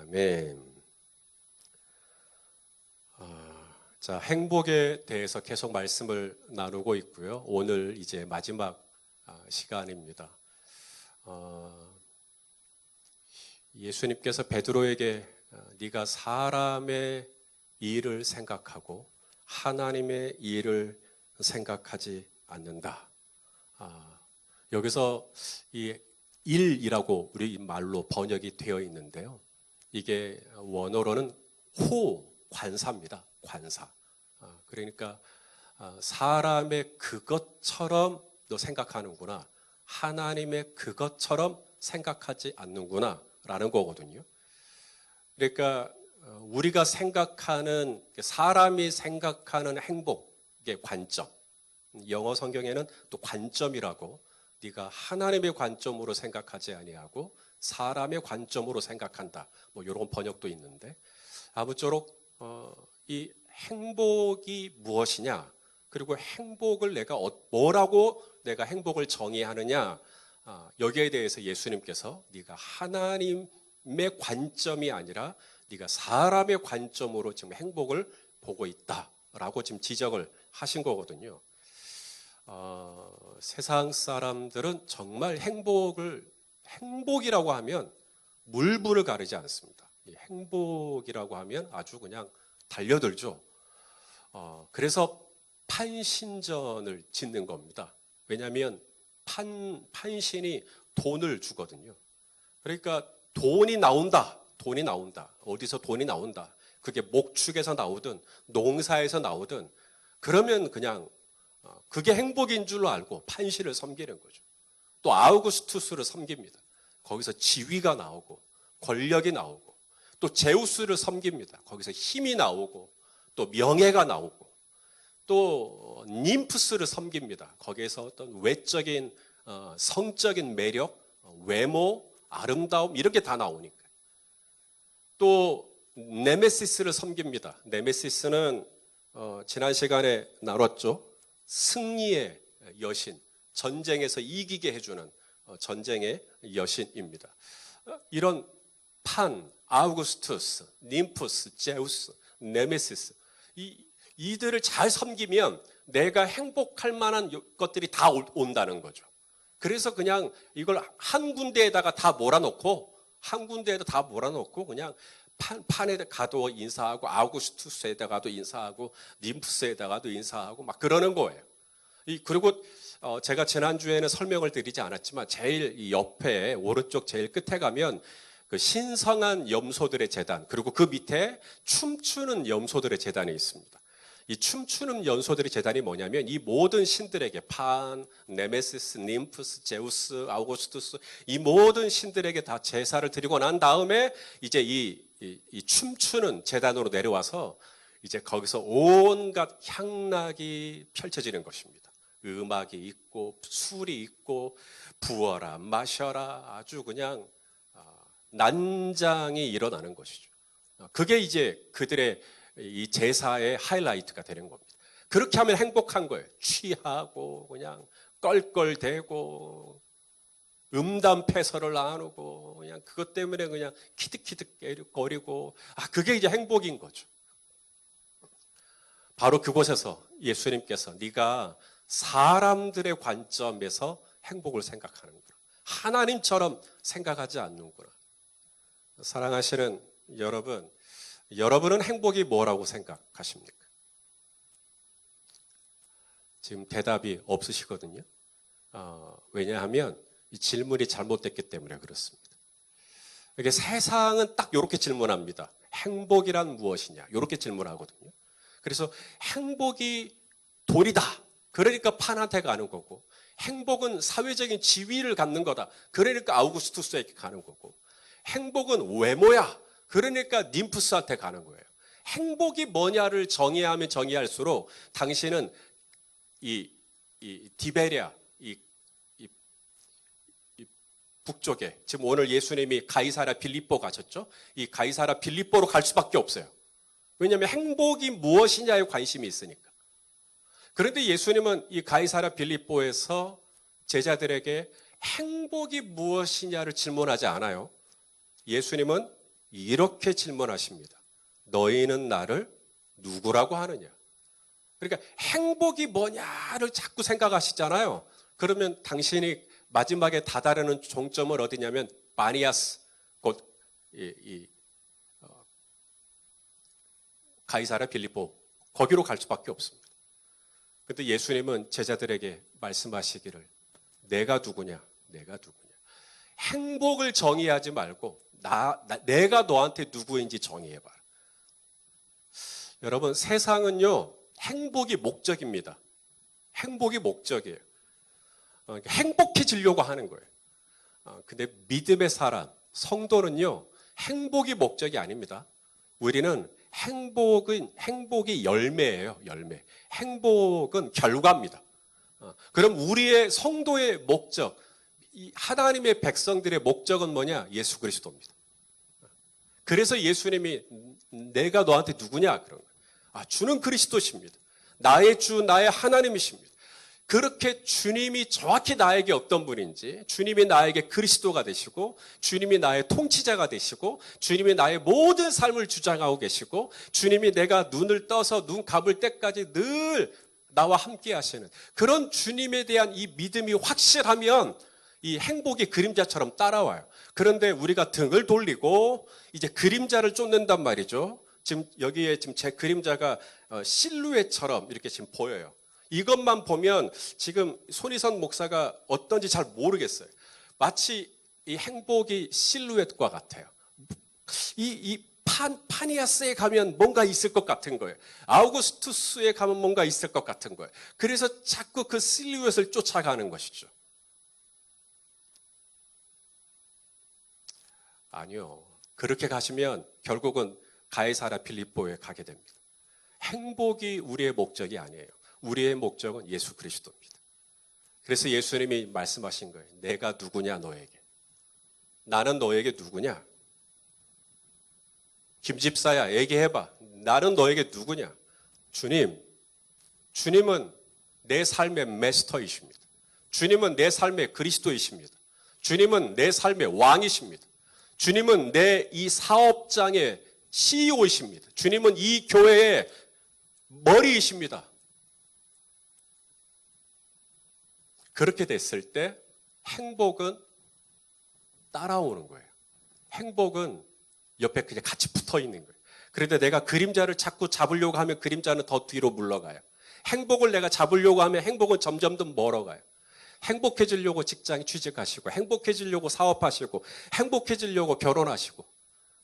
아멘. 자, 행복에 대해서 계속 말씀을 나누고 있고요. 오늘 이제 마지막 시간입니다. 예수님께서 베드로에게 네가 사람의 일을 생각하고 하나님의 일을 생각하지 않는다. 여기서 이 일이라고 우리 말로 번역이 되어 있는데요. 이게 원어로는 관사입니다. 관사. 그러니까 사람의 그것처럼 너 생각하는구나. 하나님의 그것처럼 생각하지 않는구나 라는 거거든요. 그러니까 우리가 생각하는, 사람이 생각하는 행복의 관점, 영어 성경에는 또 관점이라고, 네가 하나님의 관점으로 생각하지 아니하고 사람의 관점으로 생각한다, 뭐 이런 번역도 있는데, 아무쪼록 이 행복이 무엇이냐, 그리고 행복을 내가 뭐라고 내가 행복을 정의하느냐, 여기에 대해서 예수님께서 네가 하나님의 관점이 아니라 네가 사람의 관점으로 지금 행복을 보고 있다라고 지금 지적을 하신 거거든요. 세상 사람들은 정말 행복이라고 하면 물불을 가리지 않습니다. 행복이라고 하면 아주 그냥 달려들죠. 그래서 판신전을 짓는 겁니다. 왜냐하면 판신이 돈을 주거든요. 그러니까 돈이 나온다. 어디서 돈이 나온다. 그게 목축에서 나오든 농사에서 나오든 그러면 그냥 그게 행복인 줄로 알고 판시를 섬기는 거죠. 또 아우구스투스를 섬깁니다. 거기서 지위가 나오고 권력이 나오고, 또 제우스를 섬깁니다. 거기서 힘이 나오고 또 명예가 나오고, 또 님프스를 섬깁니다. 거기에서 어떤 외적인 성적인 매력, 외모, 아름다움 이렇게 다 나오니까. 또 네메시스를 섬깁니다. 네메시스는 지난 시간에 나눴죠. 승리의 여신, 전쟁에서 이기게 해주는 전쟁의 여신입니다. 이런 아우구스투스, 님푸스, 제우스, 네메시스, 이들을 잘 섬기면 내가 행복할 만한 것들이 다 온다는 거죠. 그래서 그냥 이걸 한 군데에다가 다 몰아놓고 그냥 판에 가도 인사하고, 아우구스투스에다가도 인사하고, 님푸스에다가도 인사하고 막 그러는 거예요. 그리고 제가 지난주에는 설명을 드리지 않았지만 제일 옆에 오른쪽 제일 끝에 가면 그 신성한 염소들의 제단, 그리고 그 밑에 춤추는 염소들의 제단이 있습니다. 이 춤추는 염소들의 제단이 뭐냐면 이 모든 신들에게 네메시스, 님푸스, 제우스, 아우구스투스, 이 모든 신들에게 다 제사를 드리고 난 다음에 이제 이 춤추는 제단으로 내려와서 이제 거기서 온갖 향락이 펼쳐지는 것입니다. 음악이 있고 술이 있고 부어라 마셔라, 아주 그냥 난장이 일어나는 것이죠. 그게 이제 그들의 이 제사의 하이라이트가 되는 겁니다. 그렇게 하면 행복한 거예요. 취하고 그냥 껄껄대고 음담패설을 나누고 그냥 그것 때문에 그냥 키득키득거리고, 그게 이제 행복인 거죠. 바로 그곳에서 예수님께서 네가 사람들의 관점에서 행복을 생각하는구나, 하나님처럼 생각하지 않는구나. 사랑하시는 여러분은 행복이 뭐라고 생각하십니까? 지금 대답이 없으시거든요. 왜냐하면 이 질문이 잘못됐기 때문에 그렇습니다. 이게 세상은 딱 이렇게 질문합니다. 행복이란 무엇이냐? 이렇게 질문하거든요. 그래서 행복이 돈이다. 그러니까 판한테 가는 거고, 행복은 사회적인 지위를 갖는 거다. 그러니까 아우구스투스에게 가는 거고, 행복은 외모야. 그러니까 님푸스한테 가는 거예요. 행복이 뭐냐를 정의하면 정의할수록 당신은 이 디베리아, 이 북쪽에, 지금 오늘 예수님이 가이사랴 빌립보 가셨죠? 이 가이사랴 빌립보로 갈 수밖에 없어요. 왜냐하면 행복이 무엇이냐에 관심이 있으니까. 그런데 예수님은 이 가이사랴 빌립보에서 제자들에게 행복이 무엇이냐를 질문하지 않아요. 예수님은 이렇게 질문하십니다. 너희는 나를 누구라고 하느냐? 그러니까 행복이 뭐냐를 자꾸 생각하시잖아요. 그러면 당신이 마지막에 다다르는 종점은 어디냐면 바니아스, 곧 가이사랴 빌립보, 거기로 갈 수밖에 없습니다. 그런데 예수님은 제자들에게 말씀하시기를 내가 누구냐? 내가 누구냐? 행복을 정의하지 말고 내가 너한테 누구인지 정의해봐라. 여러분, 세상은요, 행복이 목적입니다. 행복이 목적이에요. 행복해지려고 하는 거예요. 근데 믿음의 사람, 성도는요, 행복이 목적이 아닙니다. 우리는 행복이 열매예요, 열매. 행복은 결과입니다. 그럼 우리의 성도의 목적, 이 하나님의 백성들의 목적은 뭐냐? 예수 그리스도입니다. 그래서 예수님이 내가 너한테 누구냐? 그런 거예요. 주는 그리스도십니다. 나의 주, 나의 하나님이십니다. 그렇게 주님이 정확히 나에게 어떤 분인지, 주님이 나에게 그리스도가 되시고, 주님이 나의 통치자가 되시고, 주님이 나의 모든 삶을 주장하고 계시고, 주님이 내가 눈을 떠서 눈 감을 때까지 늘 나와 함께 하시는 그런 주님에 대한 이 믿음이 확실하면 이 행복이 그림자처럼 따라와요. 그런데 우리가 등을 돌리고 이제 그림자를 쫓는단 말이죠. 지금 여기에 지금 제 그림자가 실루엣처럼 이렇게 지금 보여요. 이것만 보면 지금 손희선 목사가 어떤지 잘 모르겠어요. 마치 이 행복이 실루엣과 같아요. 파니아스에 가면 뭔가 있을 것 같은 거예요. 아우구스투스에 가면 뭔가 있을 것 같은 거예요. 그래서 자꾸 그 실루엣을 쫓아가는 것이죠. 아니요. 그렇게 가시면 결국은 가이사랴 빌립보에 가게 됩니다. 행복이 우리의 목적이 아니에요. 우리의 목적은 예수 그리스도입니다. 그래서 예수님이 말씀하신 거예요. 내가 누구냐 너에게. 나는 너에게 누구냐? 김집사야 얘기해봐. 나는 너에게 누구냐? 주님은 내 삶의 마스터이십니다. 주님은 내 삶의 그리스도이십니다. 주님은 내 삶의 왕이십니다. 주님은 내 이 사업장의 CEO이십니다. 주님은 이 교회의 머리이십니다. 그렇게 됐을 때 행복은 따라오는 거예요. 행복은 옆에 그냥 같이 붙어 있는 거예요. 그런데 내가 그림자를 자꾸 잡으려고 하면 그림자는 더 뒤로 물러가요. 행복을 내가 잡으려고 하면 행복은 점점 더 멀어가요. 행복해지려고 직장에 취직하시고, 행복해지려고 사업하시고, 행복해지려고 결혼하시고.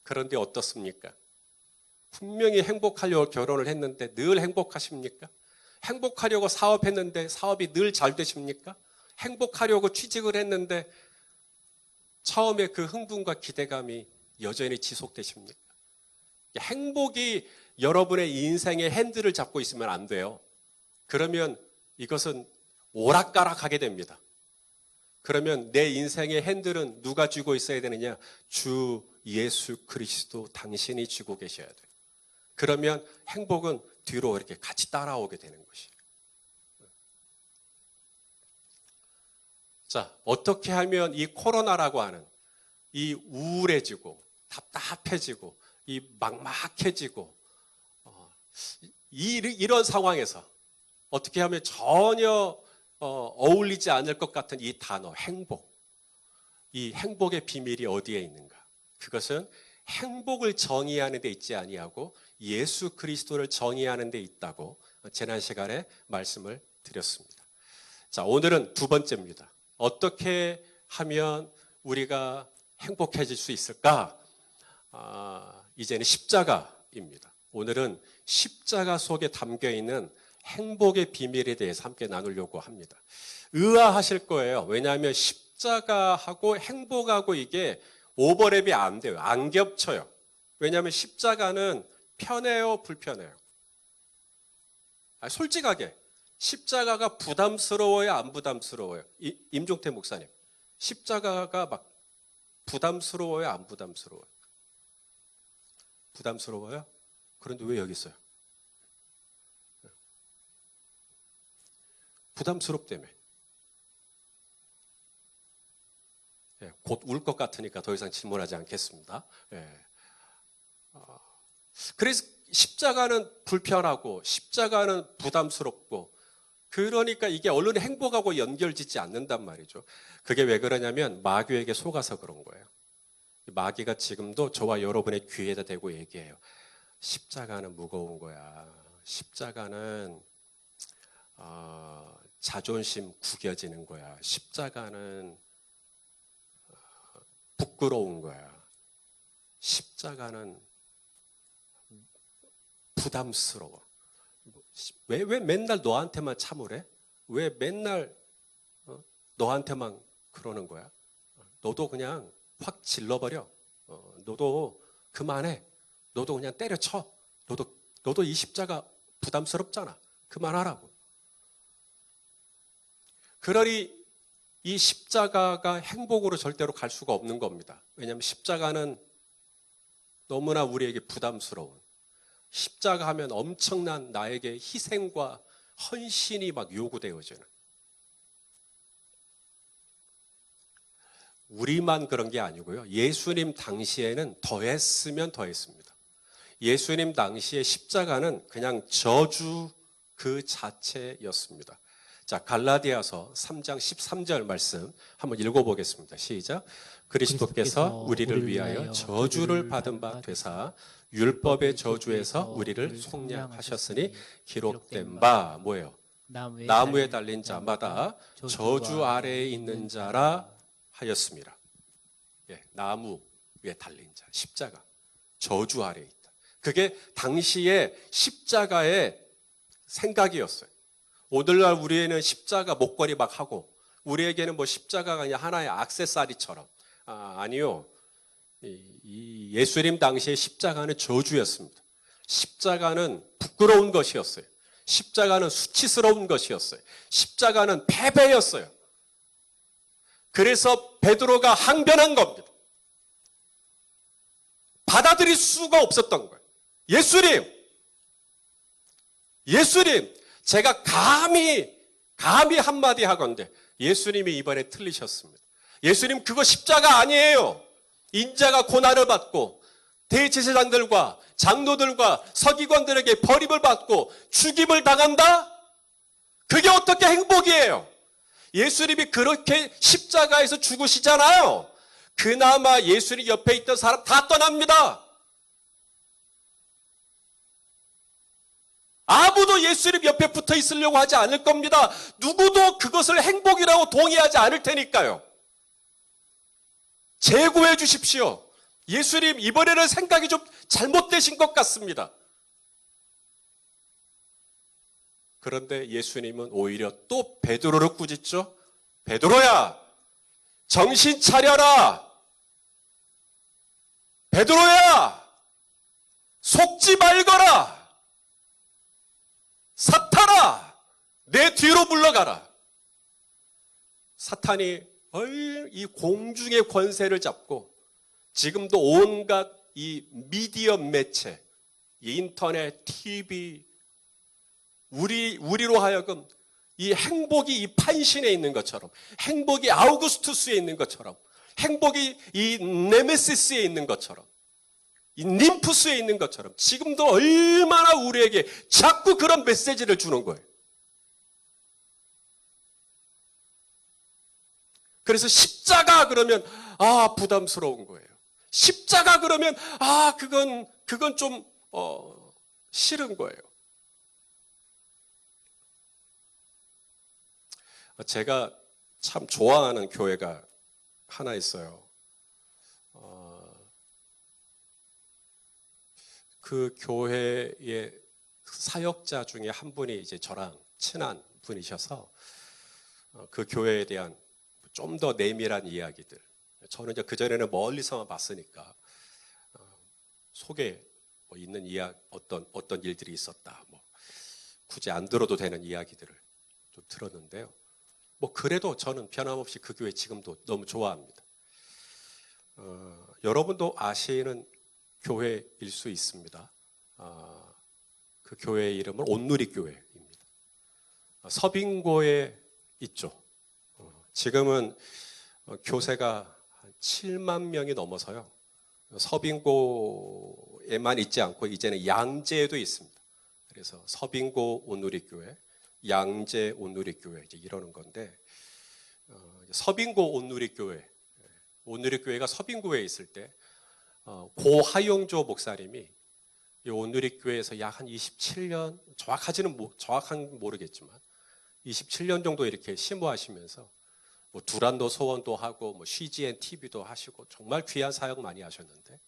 그런데 어떻습니까? 분명히 행복하려고 결혼을 했는데 늘 행복하십니까? 행복하려고 사업했는데 사업이 늘 잘 되십니까? 행복하려고 취직을 했는데 처음에 그 흥분과 기대감이 여전히 지속되십니까? 행복이 여러분의 인생의 핸들을 잡고 있으면 안 돼요. 그러면 이것은 오락가락하게 됩니다. 그러면 내 인생의 핸들은 누가 쥐고 있어야 되느냐? 주 예수 그리스도 당신이 쥐고 계셔야 돼요. 그러면 행복은 뒤로 이렇게 같이 따라오게 되는 것이에요. 자, 어떻게 하면 이 코로나라고 하는 이 우울해지고 답답해지고 이 막막해지고 이런 상황에서 어떻게 하면 전혀 어울리지 않을 것 같은 이 단어 행복, 이 행복의 비밀이 어디에 있는가? 그것은 행복을 정의하는 데 있지 아니하고 예수 그리스도를 정의하는 데 있다고 지난 시간에 말씀을 드렸습니다. 자, 오늘은 두 번째입니다. 어떻게 하면 우리가 행복해질 수 있을까? 이제는 십자가입니다. 오늘은 십자가 속에 담겨있는 행복의 비밀에 대해서 함께 나누려고 합니다. 의아하실 거예요. 왜냐하면 십자가하고 행복하고 이게 오버랩이 안 돼요. 안 겹쳐요. 왜냐하면 십자가는 편해요, 불편해요? 솔직하게 십자가가 부담스러워요, 안 부담스러워요? 임종태 목사님, 십자가가 막 부담스러워요, 안 부담스러워요? 부담스러워요? 그런데 왜 여기 있어요? 부담스럽다며. 곧 울 것 같으니까 더 이상 질문하지 않겠습니다. 그래서 십자가는 불편하고 십자가는 부담스럽고 그러니까 이게 언론의 행복하고 연결짓지 않는단 말이죠. 그게 왜 그러냐면 마귀에게 속아서 그런 거예요. 마귀가 지금도 저와 여러분의 귀에다 대고 얘기해요. 십자가는 무거운 거야. 십자가는 자존심 구겨지는 거야. 십자가는 부끄러운 거야. 십자가는 부담스러워. 왜 맨날 너한테만 참으래? 왜 맨날 너한테만 그러는 거야? 너도 그냥 확 질러버려. 너도 그만해. 너도 그냥 때려쳐. 너도 이 십자가 부담스럽잖아. 그만하라고. 그러니 이 십자가가 행복으로 절대로 갈 수가 없는 겁니다. 왜냐하면 십자가는 너무나 우리에게 부담스러운, 십자가 하면 엄청난 나에게 희생과 헌신이 막 요구되어지는, 우리만 그런 게 아니고요. 예수님 당시에는 더했으면 더했습니다. 예수님 당시에 십자가는 그냥 저주 그 자체였습니다. 자, 갈라디아서 3장 13절 말씀 한번 읽어보겠습니다. 시작. 그리스도께서 우리를 위하여 저주를 받은 바 되사 율법의 저주에서 우리를 속량하셨으니 기록된 바 뭐예요? 나무에 달린 자마다 저주 아래에 있는 자라 하였습니다. 예, 나무 위에 달린 자, 십자가, 저주 아래에 있다. 그게 당시의 십자가의 생각이었어요. 오늘날 우리에는 십자가 목걸이 막 하고 우리에게는 뭐 십자가가 그냥 하나의 액세서리처럼 아니요. 이 예수님 당시의 십자가는 저주였습니다. 십자가는 부끄러운 것이었어요. 십자가는 수치스러운 것이었어요. 십자가는 패배였어요. 그래서 베드로가 항변한 겁니다. 받아들일 수가 없었던 거예요. 예수님, 제가 감히 한마디 하건대 예수님이 이번에 틀리셨습니다. 예수님 그거 십자가 아니에요. 인자가 고난을 받고 대제사장들과 장로들과 서기관들에게 버림을 받고 죽임을 당한다? 그게 어떻게 행복이에요? 예수님이 그렇게 십자가에서 죽으시잖아요. 그나마 예수님 옆에 있던 사람 다 떠납니다. 아무도 예수님 옆에 붙어 있으려고 하지 않을 겁니다. 누구도 그것을 행복이라고 동의하지 않을 테니까요. 재고해 주십시오. 예수님 이번에는 생각이 좀 잘못되신 것 같습니다. 그런데 예수님은 오히려 또 베드로를 꾸짖죠. 베드로야, 정신 차려라. 베드로야, 속지 말거라. 사탄아, 내 뒤로 물러가라. 사탄이 이 공중의 권세를 잡고 지금도 온갖 이 미디어 매체, 인터넷, TV, 우리로 하여금 이 행복이 이 판신에 있는 것처럼, 행복이 아우구스투스에 있는 것처럼, 행복이 이 네메시스에 있는 것처럼, 이 님푸스에 있는 것처럼 지금도 얼마나 우리에게 자꾸 그런 메시지를 주는 거예요. 그래서 십자가 그러면 부담스러운 거예요. 십자가 그러면 그건 좀 싫은 거예요. 제가 참 좋아하는 교회가 하나 있어요. 그 교회의 사역자 중에 한 분이 이제 저랑 친한 분이셔서 그 교회에 대한 좀 더 내밀한 이야기들, 저는 이제 그전에는 멀리서만 봤으니까 속에 뭐 있는 어떤 일들이 있었다, 뭐 굳이 안 들어도 되는 이야기들을 좀 들었는데요. 뭐 그래도 저는 변함없이 그 교회 지금도 너무 좋아합니다. 여러분도 아시는 교회일 수 있습니다. 그 교회의 이름은 온누리교회입니다. 서빙고에 있죠. 지금은 교세가 한 7만 명이 넘어서요. 서빙고에 서빙고에만 있지 않고 이제는 양재에도 있습니다. 그래서 서빙고 온누리교회, 양재 온누리교회 이제 이러는 건데, 서빙고 온누리교회가 서빙고에 있을 때 고하용조 목사님이 이 온누리교회에서 약 한 27년, 정확한 모르겠지만 27년 정도 이렇게 심호하시면서 뭐 두란노 소원도 하고 뭐 CGN TV도 하시고 정말 귀한 사역 많이 하셨는데,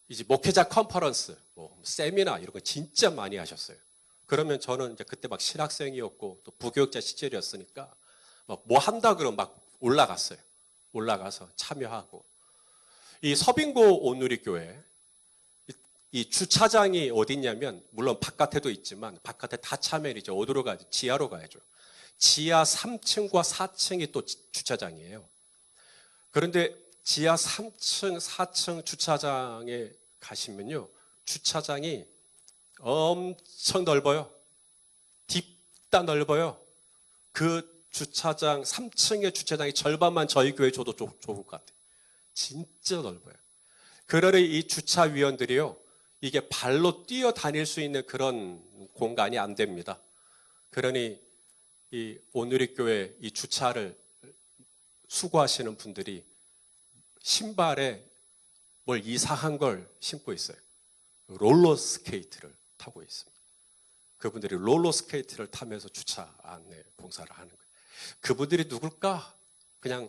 이제 목회자 컨퍼런스, 뭐 세미나 이런 거 진짜 많이 하셨어요. 그러면 저는 이제 그때 막 신학생이었고 또 부교육자 시절이었으니까 막 뭐 한다 그러면 막 올라갔어요. 올라가서 참여하고. 이 서빙고 온누리교회 이 주차장이 어디 있냐면, 물론 바깥에도 있지만 바깥에 다 차면 이제 어디로 가야죠? 지하로 가야죠. 지하 3층과 4층이 또 주차장이에요. 그런데 지하 3층, 4층 주차장에 가시면요, 주차장이 엄청 넓어요. 딥다 넓어요. 그 주차장, 3층의 주차장이 절반만 저희 교회 줘도 좋을 것 같아요. 진짜 넓어요. 그러니 이 주차위원들이요, 이게 발로 뛰어다닐 수 있는 그런 공간이 안 됩니다. 그러니 이 온누리교회 이 주차를 수고하시는 분들이 신발에 뭘 이상한 걸 신고 있어요. 롤러스케이트를 타고 있습니다. 그분들이 롤러스케이트를 타면서 주차 안내 봉사를 하는 거예요. 그분들이 누굴까? 그냥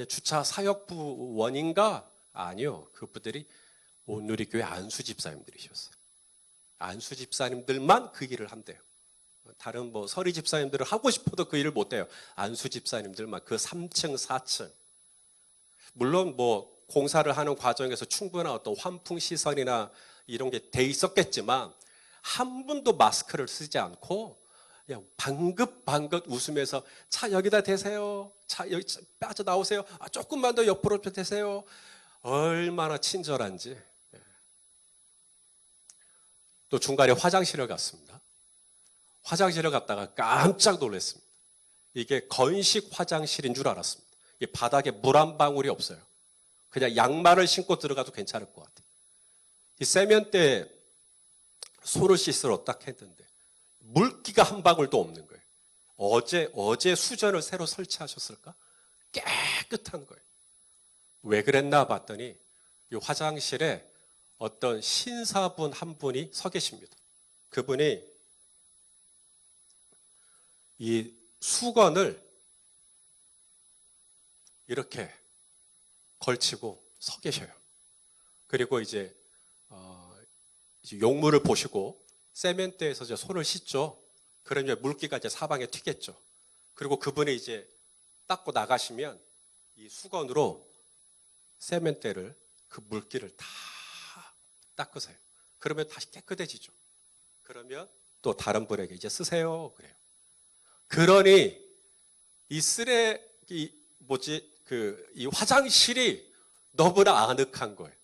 주차 사역부원인가? 아니요. 그분들이 온누리교회 안수 집사님들이셨어요. 안수 집사님들만 그 일을 한대요. 다른 뭐 서리 집사님들은 하고 싶어도 그 일을 못 해요. 안수 집사님들만 그 3층, 4층. 물론 뭐 공사를 하는 과정에서 충분한 어떤 환풍 시설이나 이런 게 돼 있었겠지만 한 분도 마스크를 쓰지 않고 그냥 방긋방긋 웃으면서 차 여기다 대세요. 차 여기 빠져나오세요. 조금만 더 옆으로 대세요. 얼마나 친절한지. 또 중간에 화장실을 갔습니다. 화장실을 갔다가 깜짝 놀랐습니다. 이게 건식 화장실인 줄 알았습니다. 이 바닥에 물 한 방울이 없어요. 그냥 양말을 신고 들어가도 괜찮을 것 같아요. 이 세면대에 손을 씻으러 딱 했는데 물기가 한 방울도 없는 거예요. 어제 수전을 새로 설치하셨을까? 깨끗한 거예요. 왜 그랬나 봤더니 이 화장실에 어떤 신사분 한 분이 서 계십니다. 그분이 이 수건을 이렇게 걸치고 서 계셔요. 그리고 이제 용물을 보시고 세면대에서 이제 손을 씻죠. 그러면 물기가 이제 사방에 튀겠죠. 그리고 그분이 이제 닦고 나가시면 이 수건으로 세면대를 그 물기를 다 닦으세요. 그러면 다시 깨끗해지죠. 그러면 또 다른 분에게 이제 쓰세요. 그래요. 그러니 이 이 화장실이 너무나 아늑한 거예요.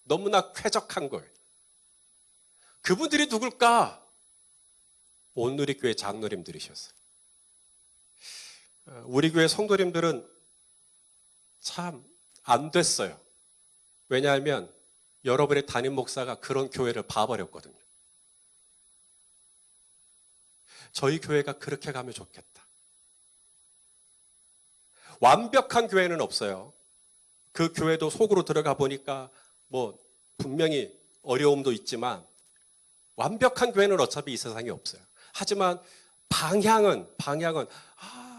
너무나 쾌적한 거예요. 그분들이 누굴까? 온누리교회 장로님들이셨어요. 우리 교회 성도님들은 참 안 됐어요. 왜냐하면 여러분의 담임 목사가 그런 교회를 봐버렸거든요. 저희 교회가 그렇게 가면 좋겠다. 완벽한 교회는 없어요. 그 교회도 속으로 들어가 보니까 뭐 분명히 어려움도 있지만 완벽한 교회는 어차피 이 세상에 없어요. 하지만 방향은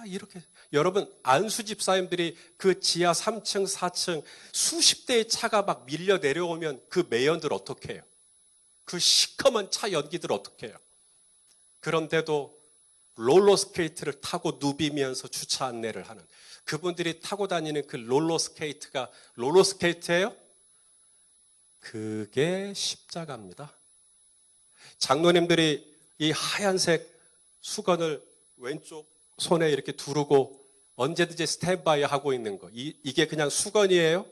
이렇게 여러분 안수 집사님들이 그 지하 3층, 4층 수십 대의 차가 막 밀려 내려오면 그 매연들 어떻게 해요? 그 시커먼 차 연기들 어떻게 해요? 그런데도 롤러스케이트를 타고 누비면서 주차 안내를 하는 그분들이 타고 다니는 그 롤러스케이트가 롤러스케이트예요? 그게 십자가입니다. 장로님들이 이 하얀색 수건을 왼쪽 손에 이렇게 두르고 언제든지 스탠바이 하고 있는 거. 이게 그냥 수건이에요?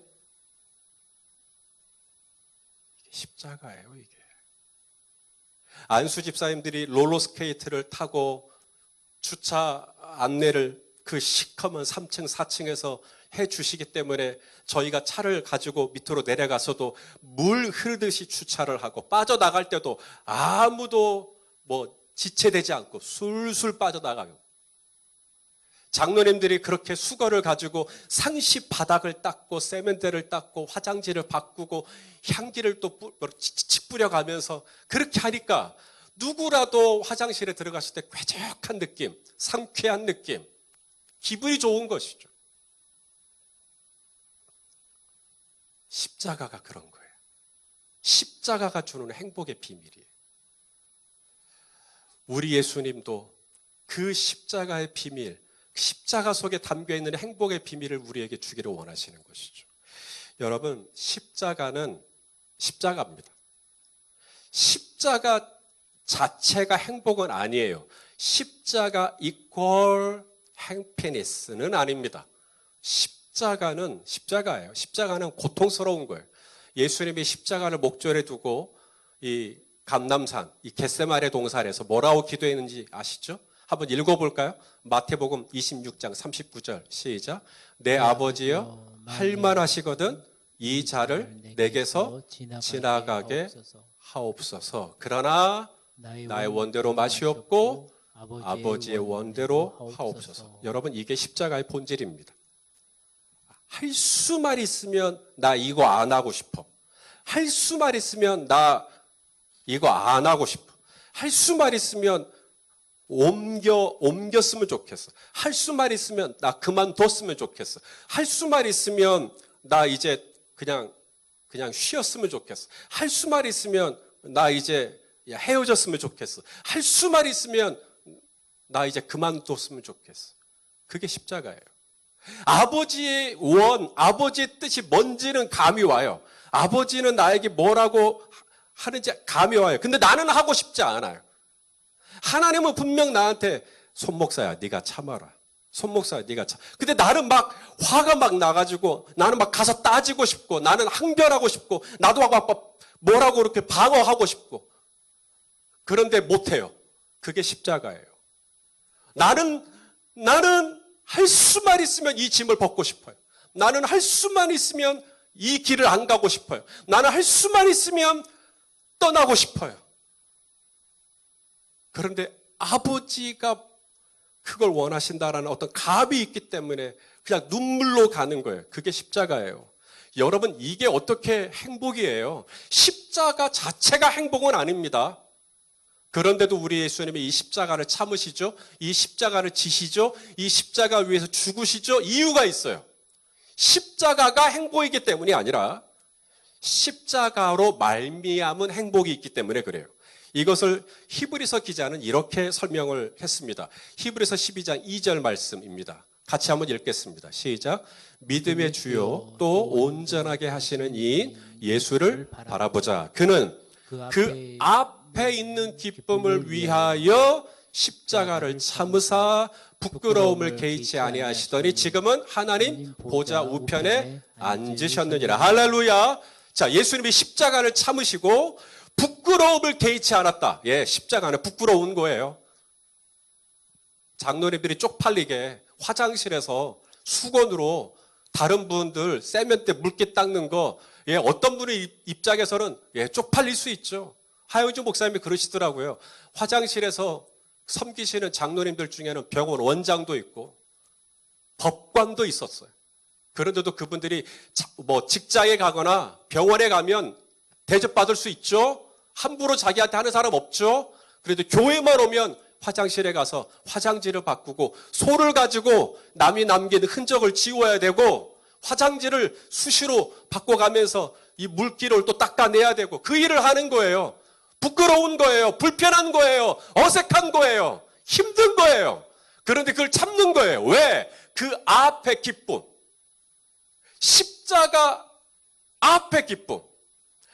이게 십자가예요, 이게. 안수 집사님들이 롤러스케이트를 타고 주차 안내를 그 시커먼 3층, 4층에서 해 주시기 때문에 저희가 차를 가지고 밑으로 내려가서도 물 흐르듯이 주차를 하고 빠져나갈 때도 아무도 지체되지 않고 술술 빠져나가고, 장로님들이 그렇게 수건을 가지고 상시 바닥을 닦고 세면대를 닦고 화장지를 바꾸고 향기를 또 뿌려가면서 그렇게 하니까 누구라도 화장실에 들어갔을 때 쾌적한 느낌, 상쾌한 느낌, 기분이 좋은 것이죠. 십자가가 그런 거예요. 십자가가 주는 행복의 비밀이에요. 우리 예수님도 그 십자가의 비밀, 십자가 속에 담겨있는 행복의 비밀을 우리에게 주기를 원하시는 것이죠. 여러분, 십자가는 십자가입니다. 십자가 자체가 행복은 아니에요. 십자가 이퀄 행피니스는 아닙니다. 십자가는 십자가예요. 십자가는 고통스러운 거예요. 예수님이 십자가를 목전에 두고 이 감람산, 이 겟세마네 동산에서 뭐라고 기도했는지 아시죠? 한번 읽어볼까요? 마태복음 26장 39절 시작. 내 아버지여 할만하시거든 이 자를 내게서 지나가게 하옵소서. 그러나 나의 원대로 마시옵고 아버지의 원대로 하옵소서. 여러분, 이게 십자가의 본질입니다. 할 수만 있으면 나 이거 안 하고 싶어. 할 수만 있으면 나 이거 안 하고 싶어. 할 수만 있으면 옮겼으면 좋겠어. 할 수만 있으면 나 그만뒀으면 좋겠어. 할 수만 있으면 나 이제 그냥 쉬었으면 좋겠어. 할 수만 있으면 나 이제 헤어졌으면 좋겠어. 할 수만 있으면 나 이제 그만뒀으면 좋겠어. 그게 십자가예요. 아버지의 아버지의 뜻이 뭔지는 감이 와요. 아버지는 나에게 뭐라고 하는지 감이 와요. 근데 나는 하고 싶지 않아요. 하나님은 분명 나한테 손목사야 네가 참아라. 손목사야 네가 참. 근데 나는 막 화가 막 나가지고 나는 막 가서 따지고 싶고 나는 항변하고 싶고 나도 막 뭐라고 그렇게 방어하고 싶고 그런데 못해요. 그게 십자가예요. 나는 할 수만 있으면 이 짐을 벗고 싶어요. 나는 할 수만 있으면 이 길을 안 가고 싶어요. 나는 할 수만 있으면 떠나고 싶어요. 그런데 아버지가 그걸 원하신다라는 어떤 감이 있기 때문에 그냥 눈물로 가는 거예요. 그게 십자가예요. 여러분, 이게 어떻게 행복이에요? 십자가 자체가 행복은 아닙니다. 그런데도 우리 예수님이 이 십자가를 참으시죠? 이 십자가를 지시죠? 이 십자가 위에서 죽으시죠? 이유가 있어요. 십자가가 행복이기 때문이 아니라 십자가로 말미암은 행복이 있기 때문에 그래요. 이것을 히브리서 기자는 이렇게 설명을 했습니다. 히브리서 12장 2절 말씀입니다. 같이 한번 읽겠습니다. 시작. 믿음의 주요 또 온전하게 하시는 이인 예수를 바라보자. 그는 그 앞에 있는 기쁨을 위하여 십자가를 참으사 부끄러움을 개의치 아니하시더니 지금은 하나님 보좌 우편에 앉으셨느니라. 할렐루야. 자, 예수님이 십자가를 참으시고 부끄러움을 개의치 않았다. 예, 십자가는 부끄러운 거예요. 장로님들이 쪽팔리게 화장실에서 수건으로 다른 분들 세면대 물기 닦는 거, 예, 어떤 분의 입장에서는 예, 쪽팔릴 수 있죠. 하영주 목사님이 그러시더라고요. 화장실에서 섬기시는 장로님들 중에는 병원 원장도 있고 법관도 있었어요. 그런데도 그분들이 직장에 가거나 병원에 가면 대접받을 수 있죠. 함부로 자기한테 하는 사람 없죠. 그래도 교회만 오면 화장실에 가서 화장지를 바꾸고 소를 가지고 남이 남긴 흔적을 지워야 되고 화장지를 수시로 바꿔가면서 이 물기를 또 닦아내야 되고 그 일을 하는 거예요. 부끄러운 거예요. 불편한 거예요. 어색한 거예요. 힘든 거예요. 그런데 그걸 참는 거예요. 왜? 그 앞에 기쁨. 십자가 앞에 기쁨.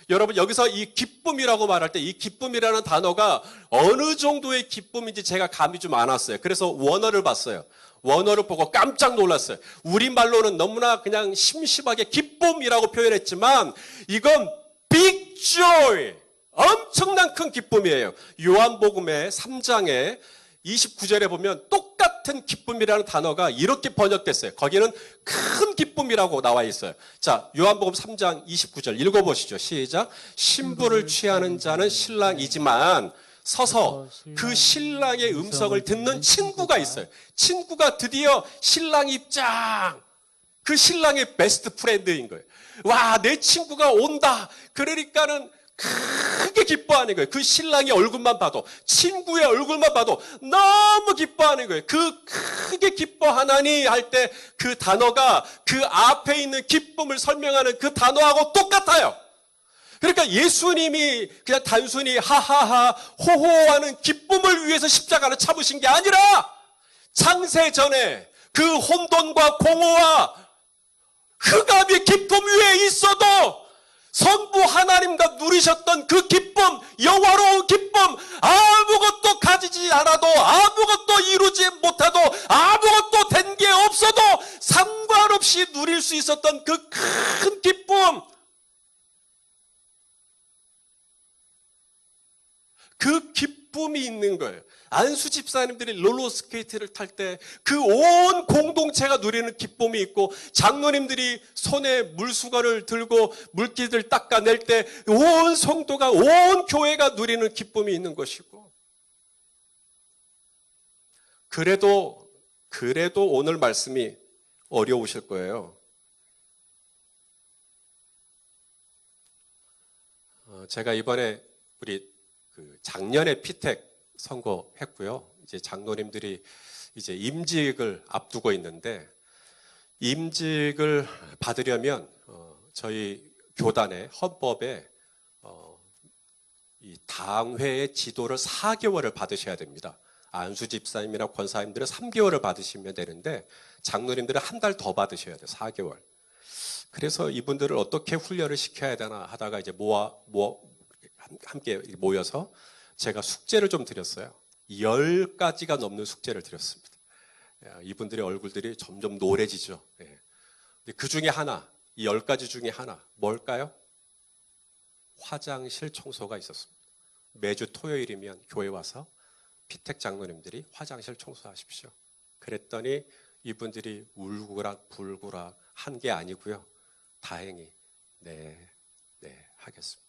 여러분, 여기서 이 기쁨이라고 말할 때 이 기쁨이라는 단어가 어느 정도의 기쁨인지 제가 감이 좀 안 왔어요. 그래서 원어를 봤어요. 원어를 보고 깜짝 놀랐어요. 우리말로는 너무나 그냥 심심하게 기쁨이라고 표현했지만 이건 big joy, 엄청난 큰 기쁨이에요. 요한복음의 3장에 29절에 보면 똑같은 같은 기쁨이라는 단어가 이렇게 번역됐어요. 거기는 큰 기쁨이라고 나와 있어요. 자, 요한복음 3장 29절 읽어보시죠. 시작. 신부를 취하는 자는 신랑이지만 서서 그 신랑의 음성을 듣는 친구가 있어요. 친구가 드디어 신랑 입장. 그 신랑의 베스트 프렌드인 거예요. 와, 내 친구가 온다. 그러니까는 크게 기뻐하는 거예요. 그 신랑의 얼굴만 봐도, 친구의 얼굴만 봐도 너무 기뻐하는 거예요. 그 크게 기뻐하나니 할 때 그 단어가 그 앞에 있는 기쁨을 설명하는 그 단어하고 똑같아요. 그러니까 예수님이 그냥 단순히 하하하 호호하는 기쁨을 위해서 십자가를 참으신 게 아니라 창세 전에 그 혼돈과 공허와 흑암의 기쁨 위에 있어도 성부 하나님과 누리셨던 그 기쁨, 영화로운 기쁨, 아무것도 가지지 않아도, 아무것도 이루지 못해도, 아무것도 된 게 없어도 상관없이 누릴 수 있었던 그 큰 기쁨, 그 기쁨이 있는 거예요. 안수 집사님들이 롤러스케이트를 탈 때 그 온 공동체가 누리는 기쁨이 있고, 장로님들이 손에 물수건을 들고 물기를 닦아낼 때 온 성도가, 온 교회가 누리는 기쁨이 있는 것이고, 그래도 오늘 말씀이 어려우실 거예요. 제가 이번에 작년에 피택 선거했고요. 이제 장로님들이 이제 임직을 앞두고 있는데, 임직을 받으려면 저희 교단의 헌법에 이 당회의 지도를 4개월을 받으셔야 됩니다. 안수 집사님이나 권사님들은 3개월을 받으시면 되는데, 장로님들은 한 달 더 받으셔야 돼요. 4개월. 그래서 이분들을 어떻게 훈련을 시켜야 되나 하다가 이제 함께 모여서 제가 숙제를 좀 드렸어요. 10가지가 넘는 숙제를 드렸습니다. 이분들의 얼굴들이 점점 노래지죠. 그 중에 하나, 이 10가지 중에 하나, 뭘까요? 화장실 청소가 있었습니다. 매주 토요일이면 교회 와서 피택 장로님들이 화장실 청소하십시오. 그랬더니 이분들이 울고락 불고락 한 게 아니고요. 다행히 네 하겠습니다.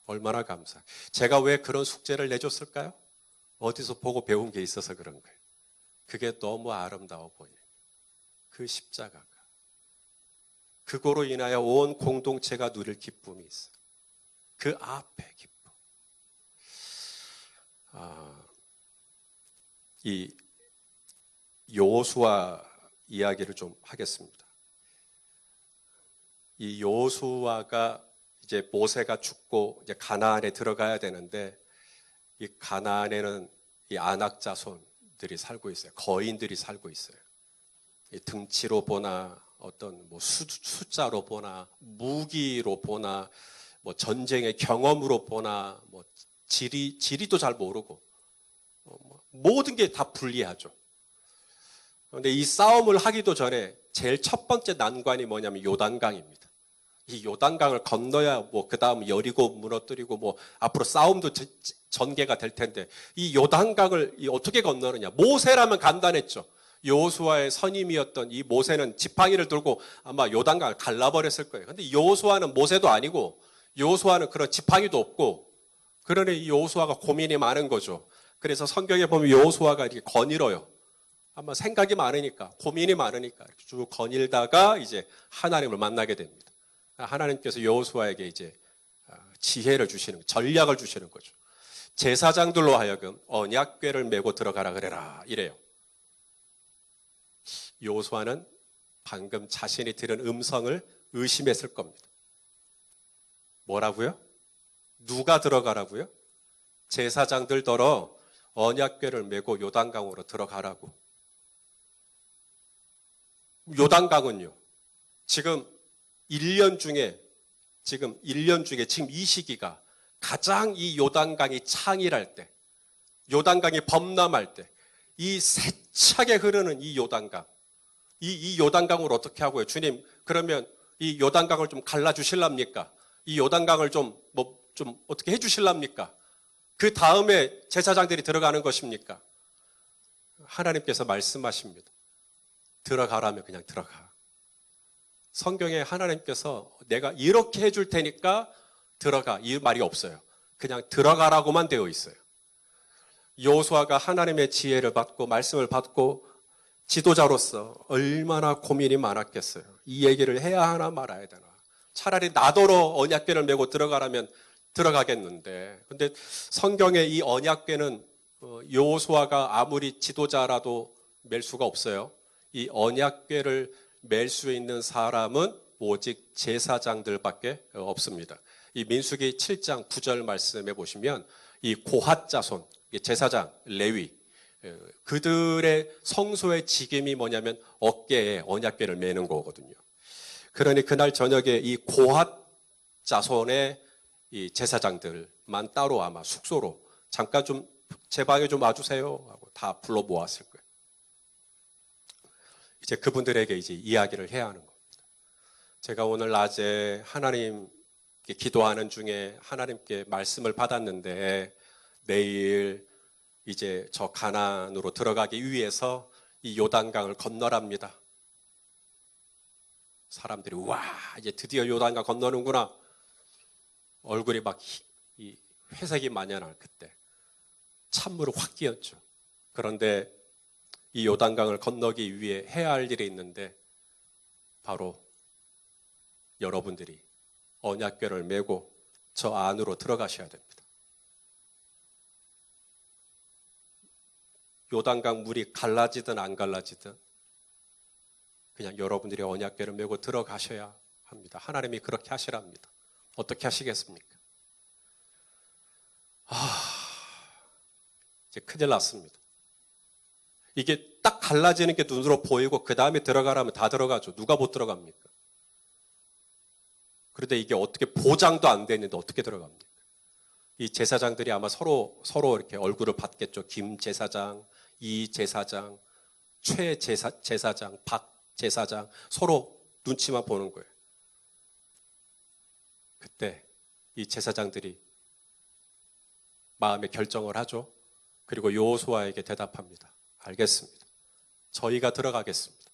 얼마나 감사해요. 제가 왜 그런 숙제를 내줬을까요? 어디서 보고 배운 게 있어서 그런 거예요. 그게 너무 아름다워 보여요. 그 십자가가. 그거로 인하여 온 공동체가 누릴 기쁨이 있어요. 그 앞에 기쁨. 이 여호수아 이야기를 좀 하겠습니다. 이 여호수아가 이제 모세가 죽고 이제 가나안에 들어가야 되는데, 이 가나안에는 이 아낙 자손들이 살고 있어요. 거인들이 살고 있어요. 이 등치로 보나, 어떤 뭐 숫자로 보나, 무기로 보나, 뭐 전쟁의 경험으로 보나, 뭐 지리도 잘 모르고, 모든 게 다 불리하죠. 그런데 이 싸움을 하기도 전에 제일 첫 번째 난관이 뭐냐면 요단강입니다. 이 요단강을 건너야 뭐 그 다음 여리고 무너뜨리고 뭐 앞으로 싸움도 전개가 될 텐데, 이 요단강을 어떻게 건너느냐. 모세라면 간단했죠. 여호수아의 선임이었던 이 모세는 지팡이를 들고 아마 요단강을 갈라버렸을 거예요. 근데 여호수아는 모세도 아니고, 여호수아는 그런 지팡이도 없고, 그러니 이 여호수아가 고민이 많은 거죠. 그래서 성경에 보면 여호수아가 이렇게 거닐어요. 아마 생각이 많으니까, 고민이 많으니까 쭉 거닐다가 이제 하나님을 만나게 됩니다. 하나님께서 여호수아에게 이제 지혜를 주시는, 전략을 주시는 거죠. 제사장들로 하여금 언약궤를 메고 들어가라 그래라 이래요. 여호수아는 방금 자신이 들은 음성을 의심했을 겁니다. 뭐라고요? 누가 들어가라고요? 제사장들더러 언약궤를 메고 요단강으로 들어가라고. 요단강은요, 지금 1년 중에 지금 이 시기가 가장 이 요단강이 창일할 때, 요단강이 범람할 때, 이 세차게 흐르는 이 요단강, 이 요단강을 어떻게 하고요? 주님, 그러면 이 요단강을 좀 갈라주실랍니까? 이 요단강을 좀 어떻게 해주실랍니까? 그 다음에 제사장들이 들어가는 것입니까? 하나님께서 말씀하십니다. 들어가라면 그냥 들어가. 성경에 하나님께서 내가 이렇게 해줄 테니까 들어가 이 말이 없어요. 그냥 들어가라고만 되어 있어요. 여호수아가 하나님의 지혜를 받고 말씀을 받고 지도자로서 얼마나 고민이 많았겠어요. 이 얘기를 해야 하나 말아야 되나. 차라리 나더러 언약궤를 메고 들어가라면 들어가겠는데, 근데 성경에 이 언약궤는 여호수아가 아무리 지도자라도 멜 수가 없어요. 이 언약궤를 멜 수 있는 사람은 오직 제사장들밖에 없습니다. 이 민수기 7장 9절 말씀해 보시면 이 고핫 자손, 제사장, 레위, 그들의 성소의 직임이 뭐냐면 어깨에 언약궤를 매는 거거든요. 그러니 그날 저녁에 이 고핫 자손의 이 제사장들만 따로 아마 숙소로 잠깐 좀 제 방에 좀 와주세요 하고 다 불러 모았을 거예요. 이제 그분들에게 이제 이야기를 해야 하는 겁니다. 제가 오늘 낮에 하나님께 기도하는 중에 하나님께 말씀을 받았는데 내일 이제 저 가나안으로 들어가기 위해서 이 요단강을 건너랍니다. 사람들이 와 이제 드디어 요단강 건너는구나. 얼굴이 막 이 회색이 만연할 그때 찬물을 확 끼얹죠. 그런데 이 요단강을 건너기 위해 해야 할 일이 있는데 바로 여러분들이 언약궤를 메고 저 안으로 들어가셔야 됩니다. 요단강 물이 갈라지든 안 갈라지든 그냥 여러분들이 언약궤를 메고 들어가셔야 합니다. 하나님이 그렇게 하시랍니다. 어떻게 하시겠습니까? 이제 큰일 났습니다. 이게 딱 갈라지는 게 눈으로 보이고 그 다음에 들어가라면 다 들어가죠. 누가 못 들어갑니까? 그런데 이게 어떻게 보장도 안 되는데 어떻게 들어갑니까? 이 제사장들이 아마 서로 이렇게 얼굴을 봤겠죠. 김 제사장, 이 제사장, 최 제사장, 박 제사장 서로 눈치만 보는 거예요. 그때 이 제사장들이 마음의 결정을 하죠. 그리고 여호수아에게 대답합니다. 알겠습니다. 저희가 들어가겠습니다.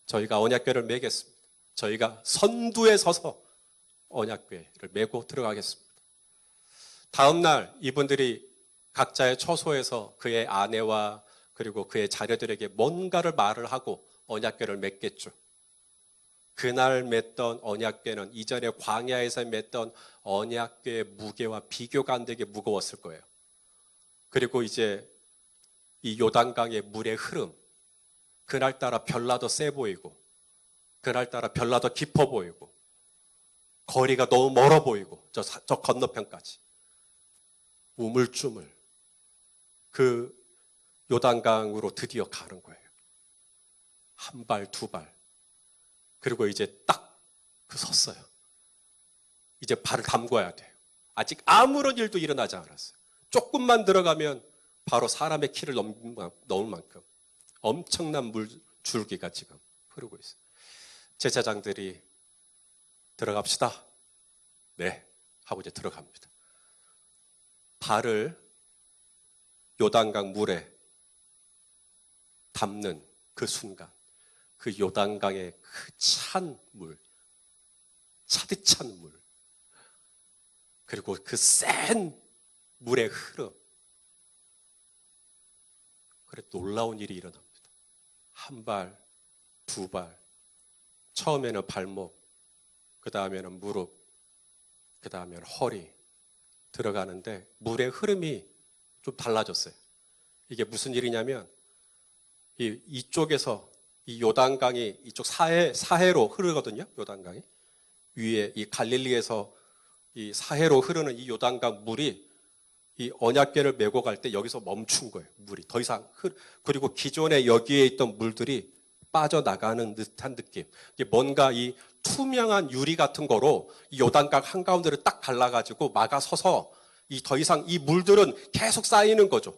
저희가 언약궤를 메겠습니다. 저희가 선두에 서서 언약궤를 메고 들어가겠습니다. 다음 날 이분들이 각자의 처소에서 그의 아내와 그리고 그의 자녀들에게 뭔가를 말을 하고 언약궤를 맺겠죠. 그날 맺던 언약궤는 이전에 광야에서 맺던 언약궤의 무게와 비교가 안 되게 무거웠을 거예요. 그리고 이제 이 요단강의 물의 흐름, 그날따라 별나더 세 보이고 그날따라 별나더 깊어 보이고 거리가 너무 멀어 보이고 저 건너편까지 우물쭈물 그 요단강으로 드디어 가는 거예요. 한 발, 두 발. 그리고 이제 딱 섰어요. 이제 발을 담궈야 돼요. 아직 아무런 일도 일어나지 않았어요. 조금만 들어가면 바로 사람의 키를 넘을 만큼 엄청난 물줄기가 지금 흐르고 있어요. 제사장들이 들어갑시다. 네. 하고 이제 들어갑니다. 발을 요단강 물에 담는 그 순간 그 요단강의 그 찬 물, 차디찬 물, 그리고 그 센 물의 흐름, 그래 놀라운 일이 일어납니다. 한 발, 두 발, 처음에는 발목, 그 다음에는 무릎, 그 다음에는 허리 들어가는데 물의 흐름이 좀 달라졌어요. 이게 무슨 일이냐면 이쪽에서 이 요단강이 이쪽 사해로 흐르거든요. 요단강이 위에 이 갈릴리에서 이 사해로 흐르는 이 요단강 물이 이 언약궤를 메고 갈 때 여기서 멈춘 거예요. 물이 더 이상 그리고 기존에 여기에 있던 물들이 빠져나가는 듯한 느낌. 이게 뭔가 이 투명한 유리 같은 거로 이 요단강 한가운데를 딱 갈라가지고 막아서서 이 더 이상 이 물들은 계속 쌓이는 거죠.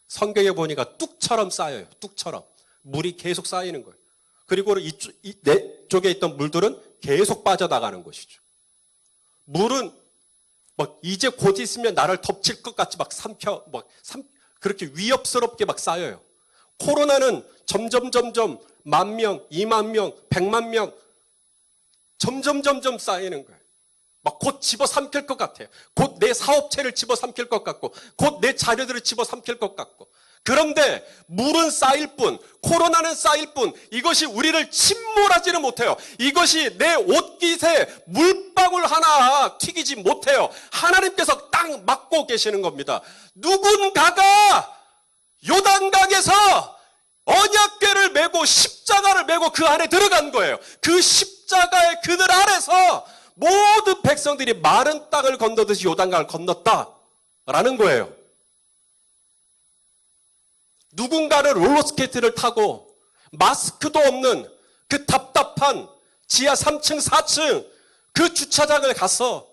성경에 보니까 뚝처럼 쌓여요. 뚝처럼. 물이 계속 쌓이는 거예요. 그리고 내 쪽에 있던 물들은 계속 빠져나가는 것이죠. 물은 막 이제 곧 있으면 나를 덮칠 것 같이 막 그렇게 위협스럽게 막 쌓여요. 코로나는 점점 10,000명, 20,000명, 100,000명 점점 쌓이는 거예요. 막 곧 집어삼킬 것 같아요. 곧 내 사업체를 집어삼킬 것 같고, 곧 내 자녀들을 집어삼킬 것 같고. 그런데 물은 쌓일 뿐, 코로나는 쌓일 뿐, 이것이 우리를 침몰하지는 못해요. 이것이 내 옷깃에 물방울 하나 튀기지 못해요. 하나님께서 딱 막고 계시는 겁니다. 누군가가 요단강에서 언약궤를 메고 십자가를 메고 그 안에 들어간 거예요. 그 십자가의 그늘 아래서 모든 백성들이 마른 땅을 건너듯이 요단강을 건넜다라는 거예요. 누군가는 롤러스케이트를 타고 마스크도 없는 그 답답한 지하 3층, 4층 그 주차장을 가서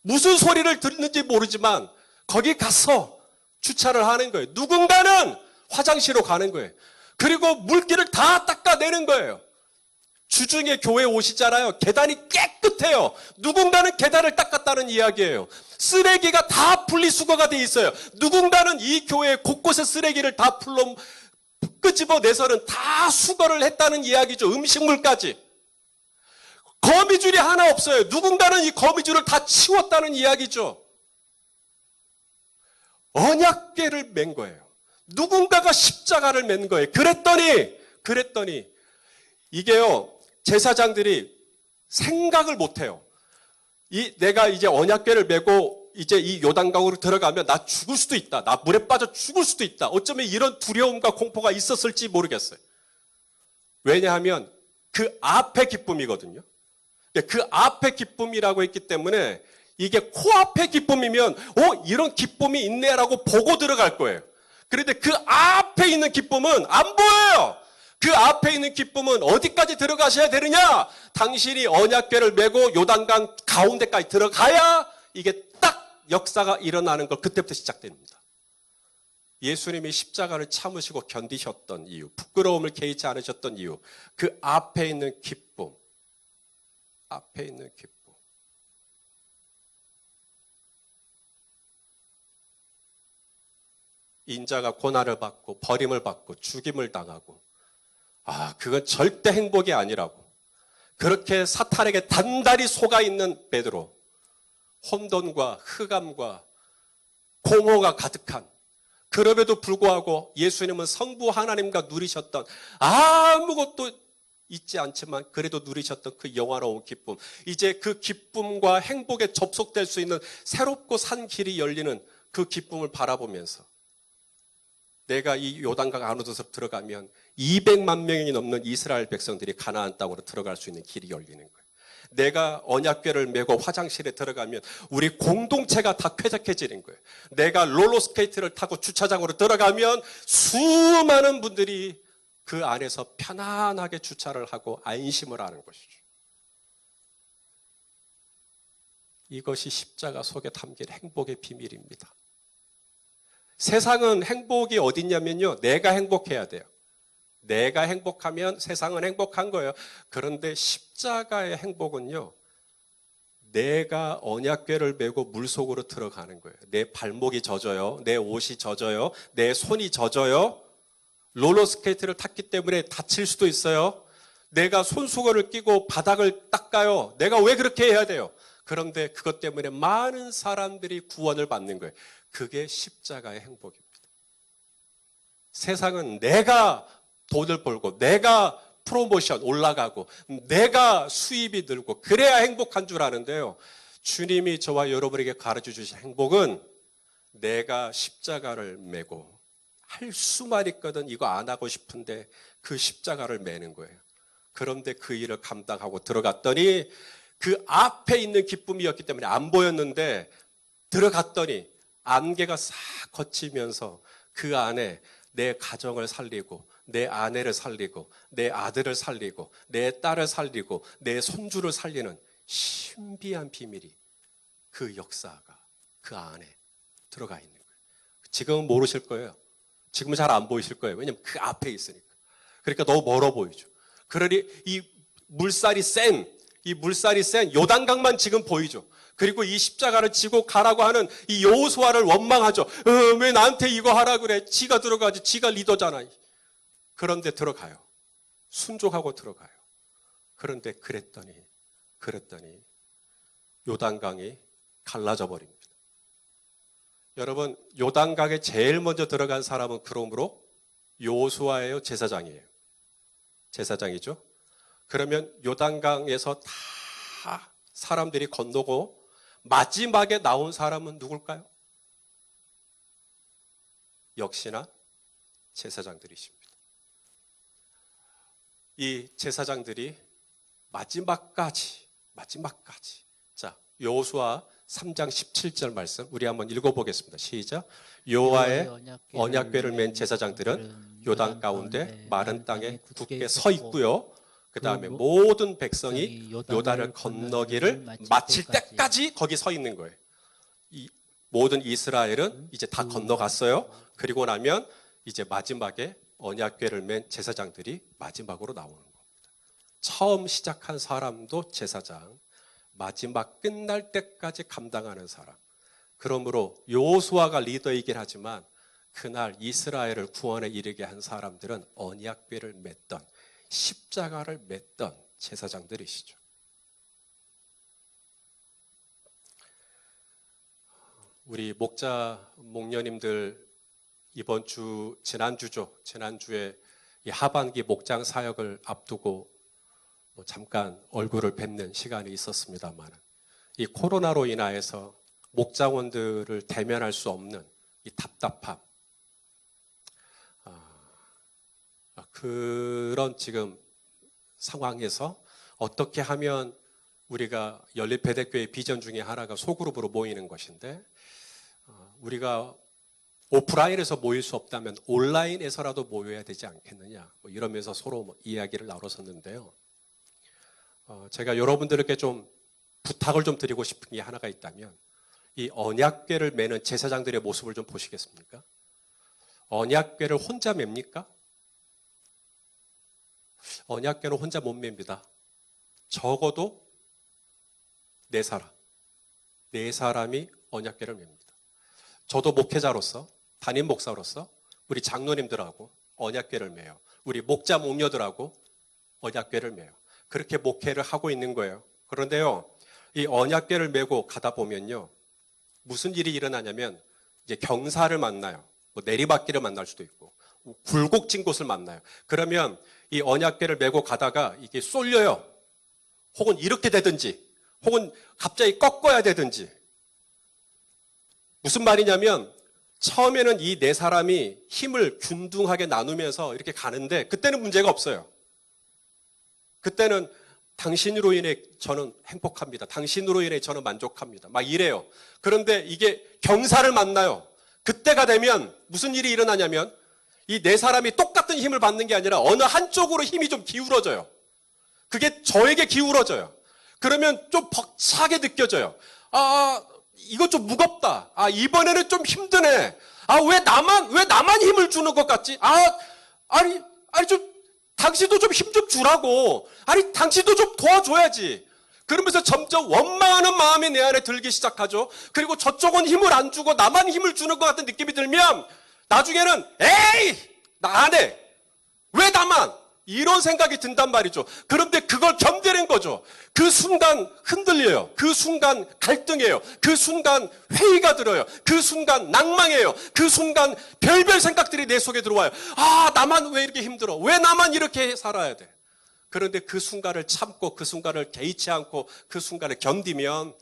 무슨 소리를 듣는지 모르지만 거기 가서 주차를 하는 거예요. 누군가는 화장실로 가는 거예요. 그리고 물기를 다 닦아내는 거예요. 주중에 교회 오시잖아요. 계단이 깨끗해요. 누군가는 계단을 닦았다는 이야기예요. 쓰레기가 다 분리수거가 돼 있어요. 누군가는 이 교회 곳곳에 쓰레기를 다 끄집어내서는 다 수거를 했다는 이야기죠. 음식물까지. 거미줄이 하나 없어요. 누군가는 이 거미줄을 다 치웠다는 이야기죠. 언약궤를 맨 거예요. 누군가가 십자가를 맨 거예요. 그랬더니 이게요, 제사장들이 생각을 못 해요. 내가 이제 언약궤를 메고 이제 이 요단강으로 들어가면 나 죽을 수도 있다. 나 물에 빠져 죽을 수도 있다. 어쩌면 이런 두려움과 공포가 있었을지 모르겠어요. 왜냐하면 그 앞에 기쁨이거든요. 그 앞에 기쁨이라고 했기 때문에 이게 코앞에 기쁨이면 이런 기쁨이 있네라고 보고 들어갈 거예요. 그런데 그 앞에 있는 기쁨은 안 보여요. 그 앞에 있는 기쁨은 어디까지 들어가셔야 되느냐? 당신이 언약궤를 메고 요단강 가운데까지 들어가야 이게 딱 역사가 일어나는 걸 그때부터 시작됩니다. 예수님이 십자가를 참으시고 견디셨던 이유, 부끄러움을 개의치 않으셨던 이유, 그 앞에 있는 기쁨, 앞에 있는 기쁨. 인자가 고난을 받고 버림을 받고 죽임을 당하고, 그건 절대 행복이 아니라고. 그렇게 사탄에게 단단히 속아있는 베드로, 혼돈과 흑암과 공허가 가득한, 그럼에도 불구하고 예수님은 성부 하나님과 누리셨던 아무것도 있지 않지만 그래도 누리셨던 그 영화로운 기쁨, 이제 그 기쁨과 행복에 접속될 수 있는 새롭고 산 길이 열리는 그 기쁨을 바라보면서 내가 이 요단강 안으로 들어가면 200만 명이 넘는 이스라엘 백성들이 가나안 땅으로 들어갈 수 있는 길이 열리는 거예요. 내가 언약궤를 메고 화장실에 들어가면 우리 공동체가 다 쾌적해지는 거예요. 내가 롤러스케이트를 타고 주차장으로 들어가면 수많은 분들이 그 안에서 편안하게 주차를 하고 안심을 하는 것이죠. 이것이 십자가 속에 담긴 행복의 비밀입니다. 세상은 행복이 어딨냐면요, 내가 행복해야 돼요. 내가 행복하면 세상은 행복한 거예요. 그런데 십자가의 행복은요, 내가 언약궤를 메고 물속으로 들어가는 거예요. 내 발목이 젖어요. 내 옷이 젖어요. 내 손이 젖어요. 롤러스케이트를 탔기 때문에 다칠 수도 있어요. 내가 손수건을 끼고 바닥을 닦아요. 내가 왜 그렇게 해야 돼요? 그런데 그것 때문에 많은 사람들이 구원을 받는 거예요. 그게 십자가의 행복입니다. 세상은 내가 돈을 벌고 내가 프로모션 올라가고 내가 수입이 늘고 그래야 행복한 줄 아는데요. 주님이 저와 여러분에게 가르쳐 주신 행복은 내가 십자가를 메고 할 수만 있거든 이거 안 하고 싶은데 그 십자가를 메는 거예요. 그런데 그 일을 감당하고 들어갔더니 그 앞에 있는 기쁨이었기 때문에 안 보였는데 들어갔더니 안개가 싹 걷히면서 그 안에 내 가정을 살리고 내 아내를 살리고 내 아들을 살리고 내 딸을 살리고 내 손주를 살리는 신비한 비밀이 그 역사가 그 안에 들어가 있는 거예요. 지금은 모르실 거예요. 지금은 잘 안 보이실 거예요. 왜냐하면 그 앞에 있으니까. 그러니까 너무 멀어 보이죠. 그러니 이 물살이 센 요단강만 지금 보이죠. 그리고 이 십자가를 지고 가라고 하는 이 여호수아를 원망하죠. 왜 나한테 이거 하라 그래? 지가 들어가지. 지가 리더잖아. 그런데 들어가요. 순종하고 들어가요. 그런데 그랬더니 요단강이 갈라져 버립니다. 여러분, 요단강에 제일 먼저 들어간 사람은 그러므로 여호수아예요, 제사장이에요? 제사장이죠. 그러면 요단강에서 다 사람들이 건너고 마지막에 나온 사람은 누굴까요? 역시나 제사장들이십니다. 이 제사장들이 마지막까지 자, 여호수아 3장 17절 말씀 우리 한번 읽어보겠습니다. 시작. 여호와의 언약궤를 맨 제사장들은 요단 가운데 마른 땅에 굳게 서 있고요. 그 다음에 모든 백성이 요단을 건너기를 마칠 때까지 거기 서 있는 거예요. 이 모든 이스라엘은 이제 다 건너갔어요. 그리고 나면 이제 마지막에 언약궤를 맨 제사장들이 마지막으로 나오는 겁니다. 처음 시작한 사람도 제사장, 마지막 끝날 때까지 감당하는 사람. 그러므로 여호수아가 리더이긴 하지만 그날 이스라엘을 구원에 이르게 한 사람들은 언약궤를 맸던, 십자가를 맸던 제사장들이시죠. 우리 목자, 목녀님들 지난주에 이 하반기 목장 사역을 앞두고 잠깐 얼굴을 뵙는 시간이 있었습니다만, 이 코로나로 인하여서 목장원들을 대면할 수 없는 이 답답함, 그런 지금 상황에서 어떻게 하면 우리가 연립배대교회 비전 중에 하나가 소그룹으로 모이는 것인데, 우리가 오프라인에서 모일 수 없다면 온라인에서라도 모여야 되지 않겠느냐, 이러면서 서로 이야기를 나눴었는데요. 제가 여러분들에게 좀 부탁을 좀 드리고 싶은 게 하나가 있다면, 이 언약궤를 매는 제사장들의 모습을 좀 보시겠습니까? 언약궤를 혼자 맵니까? 언약궤는 혼자 못 맵니다. 적어도 네 사람이 언약궤를 맵니다. 저도 목회자로서, 담임 목사로서 우리 장로님들하고 언약궤를 매요. 우리 목자 목녀들하고 언약궤를 매요. 그렇게 목회를 하고 있는 거예요. 그런데요, 이 언약궤를 메고 가다 보면요, 무슨 일이 일어나냐면 이제 경사를 만나요. 내리막길을 만날 수도 있고 굴곡진 곳을 만나요. 그러면 이 언약궤를 메고 가다가 이게 쏠려요. 혹은 이렇게 되든지, 혹은 갑자기 꺾어야 되든지. 무슨 말이냐면 처음에는 이 네 사람이 힘을 균등하게 나누면서 이렇게 가는데 그때는 문제가 없어요. 그때는 당신으로 인해 저는 행복합니다. 당신으로 인해 저는 만족합니다. 막 이래요. 그런데 이게 경사를 만나요. 그때가 되면 무슨 일이 일어나냐면 이 네 사람이 똑같은 힘을 받는 게 아니라 어느 한쪽으로 힘이 좀 기울어져요. 그게 저에게 기울어져요. 그러면 좀 벅차게 느껴져요. 이거 좀 무겁다. 이번에는 좀 힘드네. 왜 나만 힘을 주는 것 같지? 당신도 좀 힘 좀 주라고. 당신도 좀 도와줘야지. 그러면서 점점 원망하는 마음이 내 안에 들기 시작하죠. 그리고 저쪽은 힘을 안 주고 나만 힘을 주는 것 같은 느낌이 들면 나중에는 에이! 나 안 해. 왜 나만? 이런 생각이 든단 말이죠. 그런데 그걸 견뎌낸 거죠. 그 순간 흔들려요. 그 순간 갈등해요. 그 순간 회의가 들어요. 그 순간 낭망해요. 그 순간 별별 생각들이 내 속에 들어와요. 나만 왜 이렇게 힘들어? 왜 나만 이렇게 살아야 돼? 그런데 그 순간을 참고 그 순간을 개의치 않고 그 순간을 견디면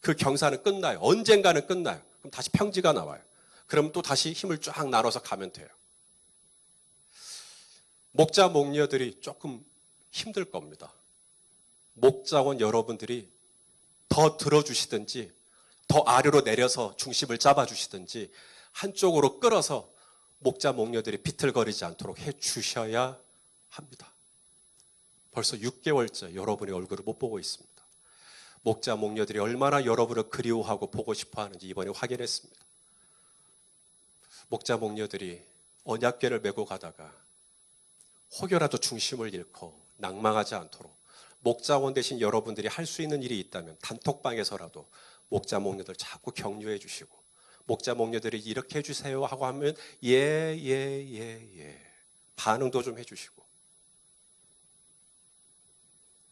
그 경사는 끝나요. 언젠가는 끝나요. 그럼 다시 평지가 나와요. 그럼 또 다시 힘을 쫙 나눠서 가면 돼요. 목자 목녀들이 조금 힘들 겁니다. 목자원 여러분들이 더 들어주시든지 더 아래로 내려서 중심을 잡아주시든지 한쪽으로 끌어서 목자 목녀들이 비틀거리지 않도록 해주셔야 합니다. 벌써 6개월째 여러분의 얼굴을 못 보고 있습니다. 목자 목녀들이 얼마나 여러분을 그리워하고 보고 싶어하는지 이번에 확인했습니다. 목자 목녀들이 언약궤를 메고 가다가 혹여라도 중심을 잃고 낭망하지 않도록 목자원 대신 여러분들이 할 수 있는 일이 있다면 단톡방에서라도 목자 목녀들 자꾸 격려해 주시고 목자 목녀들이 이렇게 해주세요 하고 하면 예. 반응도 좀 해주시고.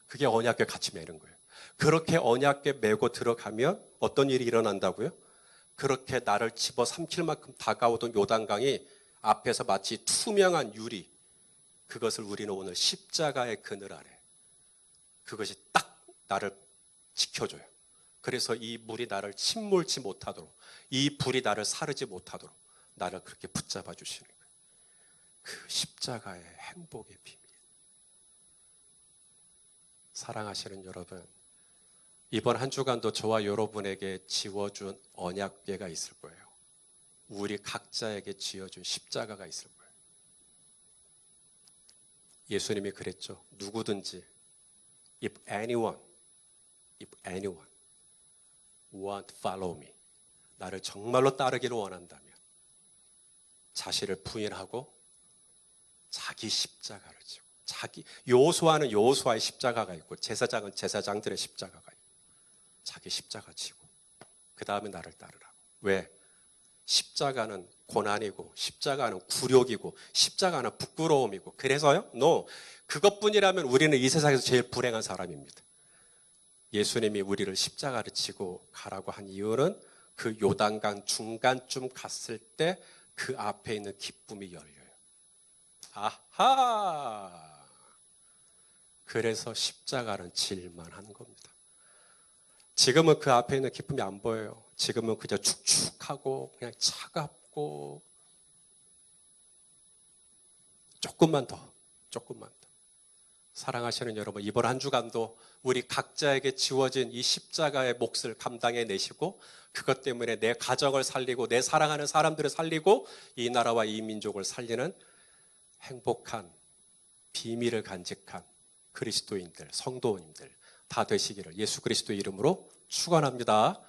그게 언약궤 같이 매는 거예요. 그렇게 언약궤 메고 들어가면 어떤 일이 일어난다고요? 그렇게 나를 집어삼킬 만큼 다가오던 요단강이 앞에서 마치 투명한 유리, 그것을 우리는 오늘 십자가의 그늘 아래, 그것이 딱 나를 지켜줘요. 그래서 이 물이 나를 침몰치 못하도록, 이 불이 나를 사르지 못하도록 나를 그렇게 붙잡아 주시는 거예요. 그 십자가의 행복의 비밀. 사랑하시는 여러분, 이번 한 주간도 저와 여러분에게 지워준 언약궤가 있을 거예요. 우리 각자에게 지어준 십자가가 있을 거예요. 예수님이 그랬죠. 누구든지 if anyone want to follow me, 나를 정말로 따르기를 원한다면 자신을 부인하고 자기 십자가를 지고, 여호수아는 여호수아의 십자가가 있고 제사장은 제사장들의 십자가가 있고, 자기 십자가 지고 그 다음에 나를 따르라고. 왜? 십자가는 고난이고, 십자가는 굴욕이고, 십자가는 부끄러움이고. 그래서요? No. 그것뿐이라면 우리는 이 세상에서 제일 불행한 사람입니다. 예수님이 우리를 십자가를 지고 가라고 한 이유는 그 요단강 중간쯤 갔을 때 그 앞에 있는 기쁨이 열려요. 아하! 그래서 십자가는 질만한 겁니다. 지금은 그 앞에 있는 기쁨이 안 보여요. 지금은 그저 축축하고 그냥 차갑고, 조금만 더. 사랑하시는 여러분, 이번 한 주간도 우리 각자에게 지워진 이 십자가의 몫을 감당해 내시고, 그것 때문에 내 가정을 살리고 내 사랑하는 사람들을 살리고 이 나라와 이 민족을 살리는 행복한 비밀을 간직한 그리스도인들, 성도님들 다 되시기를 예수 그리스도 이름으로 축원합니다.